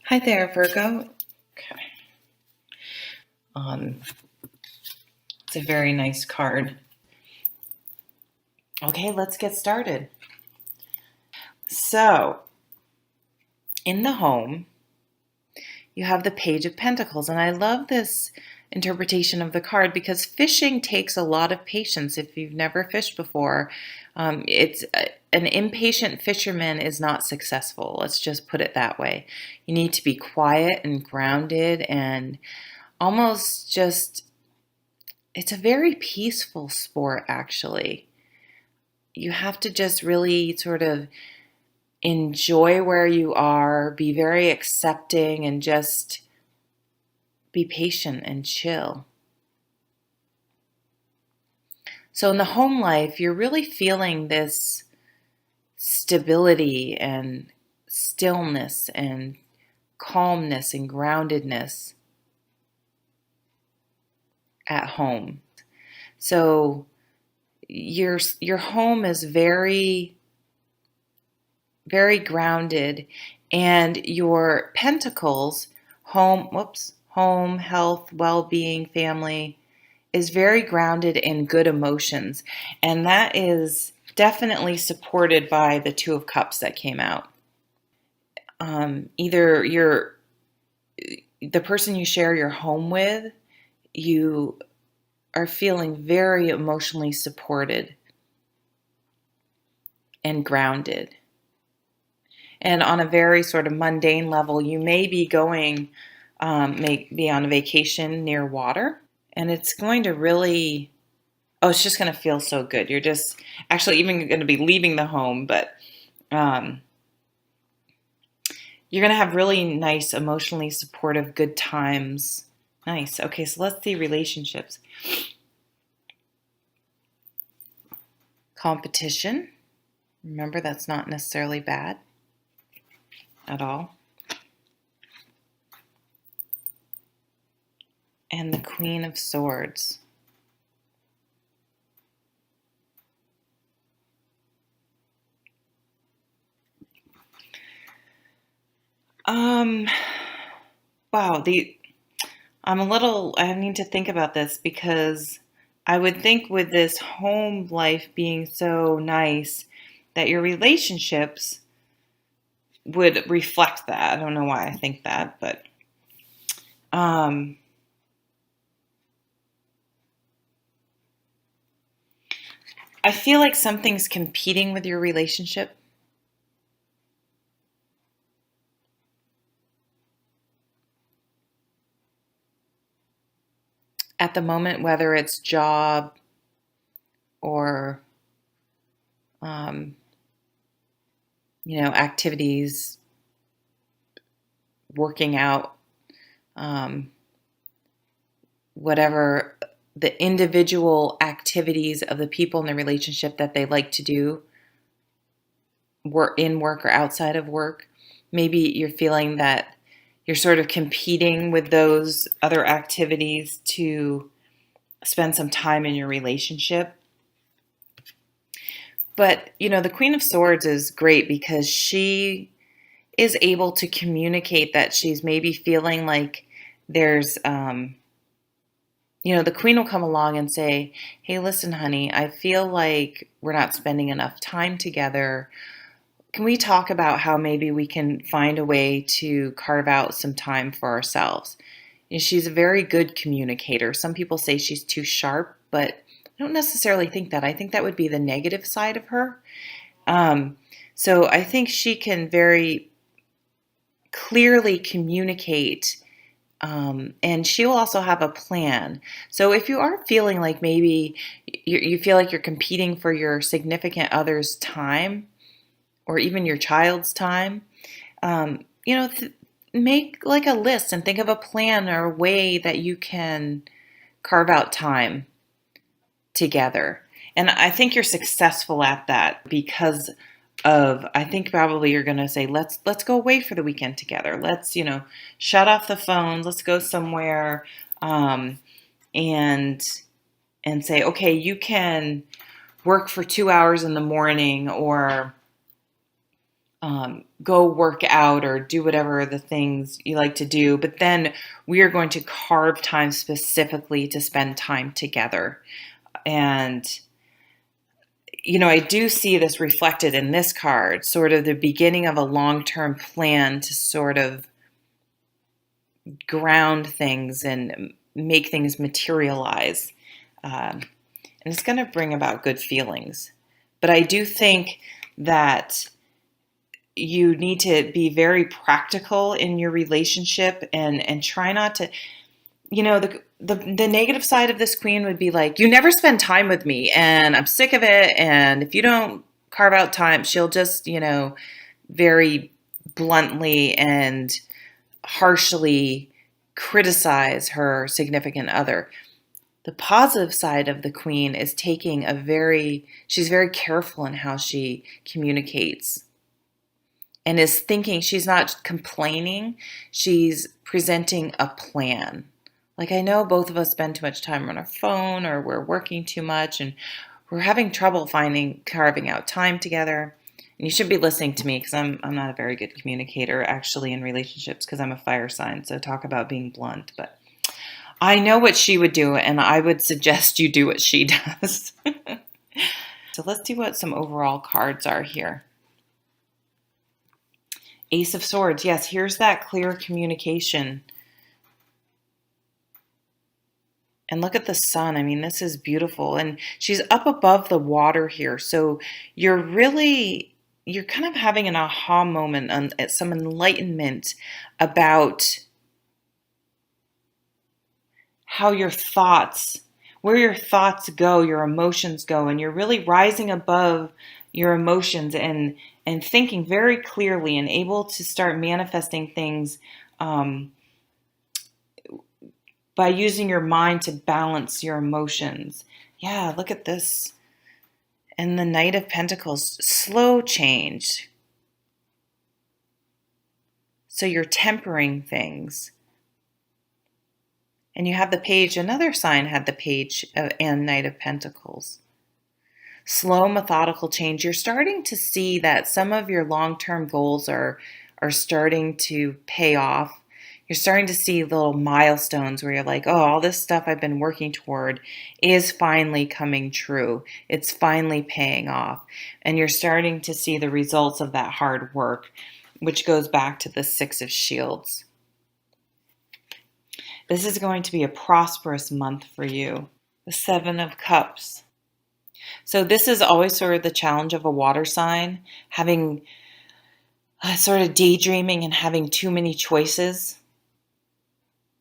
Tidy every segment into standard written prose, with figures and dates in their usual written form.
Hi there, Virgo. Okay. Um, it's a very nice card. Okay, let's get started. So, in the home, you have the Page of Pentacles, and I love this interpretation of the card because fishing takes a lot of patience. If you've never fished before, it's an impatient fisherman is not successful. Let's just put it that way. You need to be quiet and grounded and almost just, it's a very peaceful sport, actually. You have to just really sort of enjoy where you are, be very accepting, and just be patient and chill. So, in the home life, you're really feeling this stability and stillness and calmness and groundedness at home. So, your home is very very grounded, and your pentacles, home, health, well-being, family, is very grounded in good emotions, and that is definitely supported by the Two of Cups that came out. Either the person you share your home with, you are feeling very emotionally supported and grounded. And on a very sort of mundane level, you may be going, may be on a vacation near water, and it's going to really, it's just going to feel so good. You're just actually even going to be leaving the home, but you're going to have really nice, emotionally supportive, good times. Nice. Okay, so let's see relationships. Competition. Remember, that's not necessarily bad at all. And the Queen of Swords. Wow, I need to think about this because I would think with this home life being so nice that your relationships would reflect that. I don't know why I think that, but I feel like something's competing with your relationship. At the moment, whether it's job or, um, activities, working out, whatever the individual activities of the people in the relationship that they like to do, work in work or outside of work. Maybe you're feeling that you're sort of competing with those other activities to spend some time in your relationship. But, the Queen of Swords is great because she is able to communicate that she's maybe feeling like there's, the Queen will come along and say, hey, listen, honey, I feel like we're not spending enough time together. Can we talk about how maybe we can find a way to carve out some time for ourselves? She's a very good communicator. Some people say she's too sharp, but I don't necessarily think that. I think that would be the negative side of her. So I think she can very clearly communicate, and she'll also have a plan. So if you are feeling like maybe you feel like you're competing for your significant other's time, or even your child's time, make like a list and think of a plan or a way that you can carve out time together. And I think you're successful at that because I think probably you're going to say, let's go away for the weekend together. Let's, shut off the phones. Let's go somewhere, and say, okay, you can work for 2 hours in the morning, or go work out or do whatever the things you like to do. But then we are going to carve time specifically to spend time together. And, I do see this reflected in this card, sort of the beginning of a long-term plan to sort of ground things and make things materialize. And it's going to bring about good feelings. But I do think that you need to be very practical in your relationship and try not to, the negative side of this queen would be like, you never spend time with me and I'm sick of it. And if you don't carve out time, she'll just, very bluntly and harshly criticize her significant other. The positive side of the queen is she's very careful in how she communicates and is thinking. She's not complaining, she's presenting a plan. Like, I know both of us spend too much time on our phone, or we're working too much and we're having trouble carving out time together. And you should be listening to me because I'm not a very good communicator actually in relationships because I'm a fire sign. So talk about being blunt. But I know what she would do, and I would suggest you do what she does. So let's see what some overall cards are here. Ace of Swords. Yes, here's that clear communication. And look at the sun. I mean, this is beautiful. And she's up above the water here. So you're kind of having an aha moment, some enlightenment about how where your thoughts go, your emotions go. And you're really rising above your emotions and thinking very clearly and able to start manifesting things by using your mind to balance your emotions. Yeah, look at this. And the Knight of Pentacles, slow change. So you're tempering things. And you have the Page, another sign had the Page and Knight of Pentacles. Slow, methodical change. You're starting to see that some of your long-term goals are starting to pay off. You're starting to see little milestones where you're like, oh, all this stuff I've been working toward is finally coming true. It's finally paying off. And you're starting to see the results of that hard work, which goes back to the Six of Shields. This is going to be a prosperous month for you. The Seven of Cups. So this is always sort of the challenge of a water sign, having sort of daydreaming and having too many choices.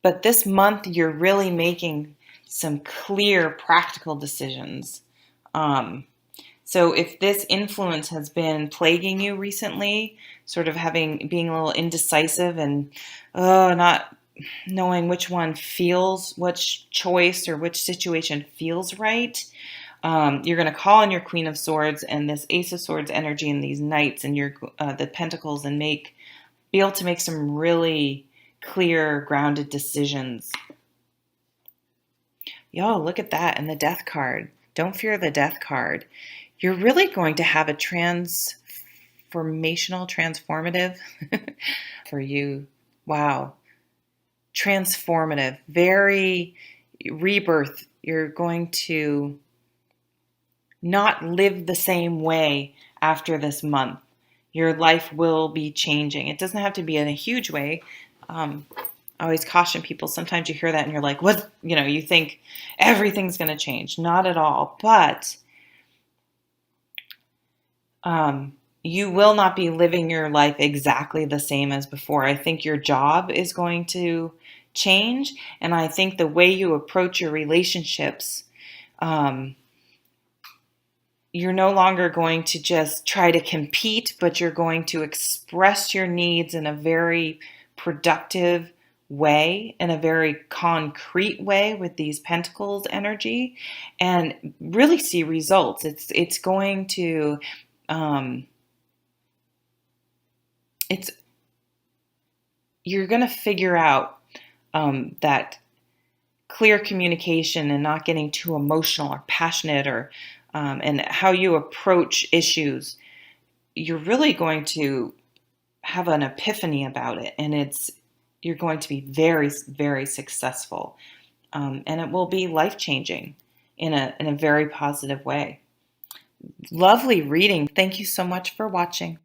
But this month, you're really making some clear, practical decisions. So if this influence has been plaguing you recently, sort of being a little indecisive and not knowing which choice or which situation feels right, you're going to call on your Queen of Swords and this Ace of Swords energy and these Knights and the Pentacles and be able to make some really clear, grounded decisions. Yo, look at that. And the Death card. Don't fear the Death card. You're really going to have a transformative for you. Wow. Transformative. Very rebirth. You're going to not live the same way after this month. Your life will be changing. It doesn't have to be in a huge way. I always caution people. Sometimes you hear that and you're like, what? You think everything's going to change. Not at all. But you will not be living your life exactly the same as before. I think your job is going to change. And I think the way you approach your relationships, you're no longer going to just try to compete, but you're going to express your needs in a very productive way, in a very concrete way with these Pentacles energy, and really see results. It's going to you're going to figure out that clear communication and not getting too emotional or passionate or and how you approach issues you're really going to have an epiphany about it, and you're going to be very, very successful, and it will be life changing in a very positive way. Lovely reading. Thank you so much for watching.